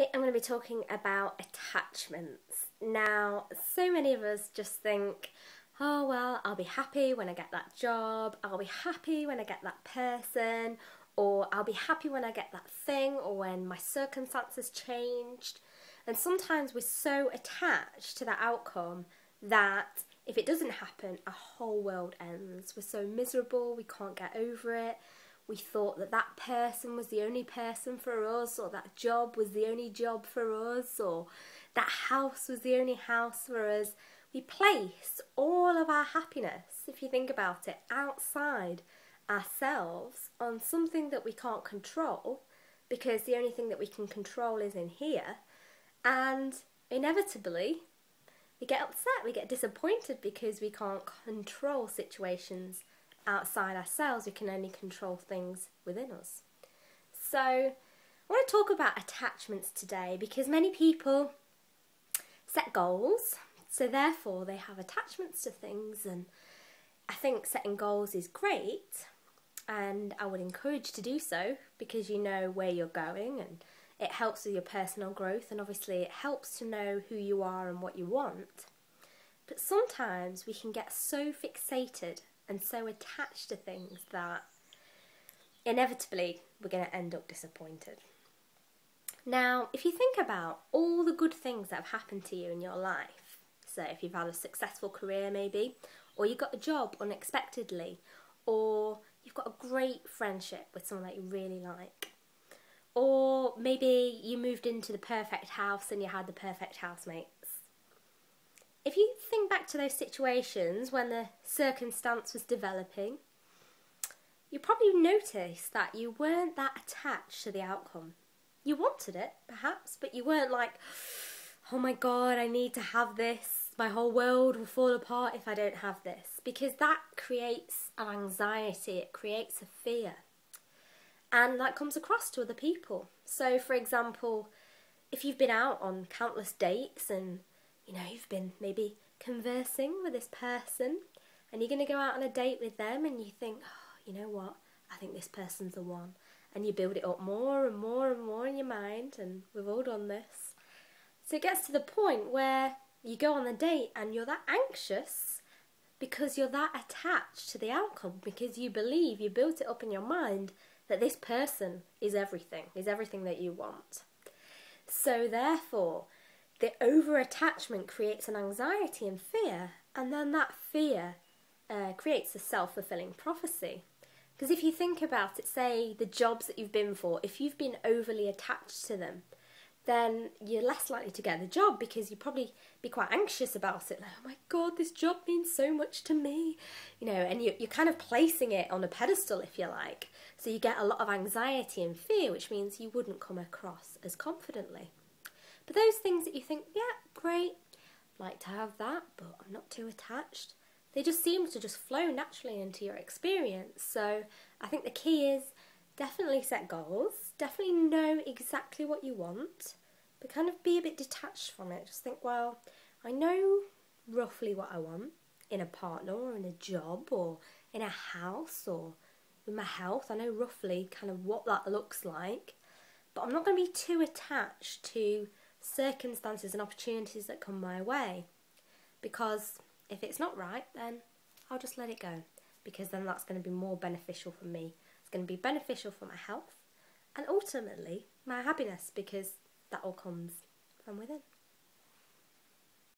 Today I'm going to be talking about attachments. Now, so many of us just think, oh well, I'll be happy when I get that job, I'll be happy when I get that person, or I'll be happy when I get that thing, or when my circumstances changed. And sometimes we're so attached to that outcome that if it doesn't happen, our whole world ends. We're so miserable, we can't get over it. We thought that that person was the only person for us, or that job was the only job for us, or that house was the only house for us. We place all of our happiness, if you think about it, outside ourselves on something that we can't control, because the only thing that we can control is in here. And inevitably, we get upset, we get disappointed because we can't control situations outside ourselves. We can only control things within us. So I want to talk about attachments today because many people set goals, so therefore they have attachments to things, and I think setting goals is great and I would encourage to do so because you know where you're going and it helps with your personal growth, and obviously it helps to know who you are and what you want. But sometimes we can get so fixated and so attached to things that inevitably we're going to end up disappointed. Now, if you think about all the good things that have happened to you in your life, so if you've had a successful career maybe, or you got a job unexpectedly, or you've got a great friendship with someone that you really like, or maybe you moved into the perfect house and you had the perfect housemates. If you think back to those situations when the circumstance was developing, you probably noticed that you weren't that attached to the outcome. You wanted it, perhaps, but you weren't like, oh my God, I need to have this. My whole world will fall apart if I don't have this. Because that creates an anxiety, it creates a fear. And that comes across to other people. So, for example, if you've been out on countless dates and you've been maybe conversing with this person and you're going to go out on a date with them and you think, oh, you know what, I think this person's the one. And you build it up more and more and more in your mind, and we've all done this. So it gets to the point where you go on the date and you're that anxious because you're that attached to the outcome, because you believe, you built it up in your mind that this person is everything that you want. So therefore, the over-attachment creates an anxiety and fear, and then that fear creates a self-fulfilling prophecy. Because if you think about it, say the jobs that you've been for, if you've been overly attached to them, then you're less likely to get the job because you'd probably be quite anxious about it. Like, oh my God, this job means so much to me. And you're kind of placing it on a pedestal, if you like. So you get a lot of anxiety and fear, which means you wouldn't come across as confidently. But those things that you think, yeah, great, I'd like to have that, but I'm not too attached, they just seem to just flow naturally into your experience. So I think the key is definitely set goals, definitely know exactly what you want, but kind of be a bit detached from it. Just think, well, I know roughly what I want in a partner or in a job or in a house or with my health. I know roughly kind of what that looks like, but I'm not going to be too attached to circumstances and opportunities that come my way, because if it's not right, then I'll just let it go, because then that's going to be more beneficial for me. It's going to be beneficial for my health and ultimately my happiness, because that all comes from within.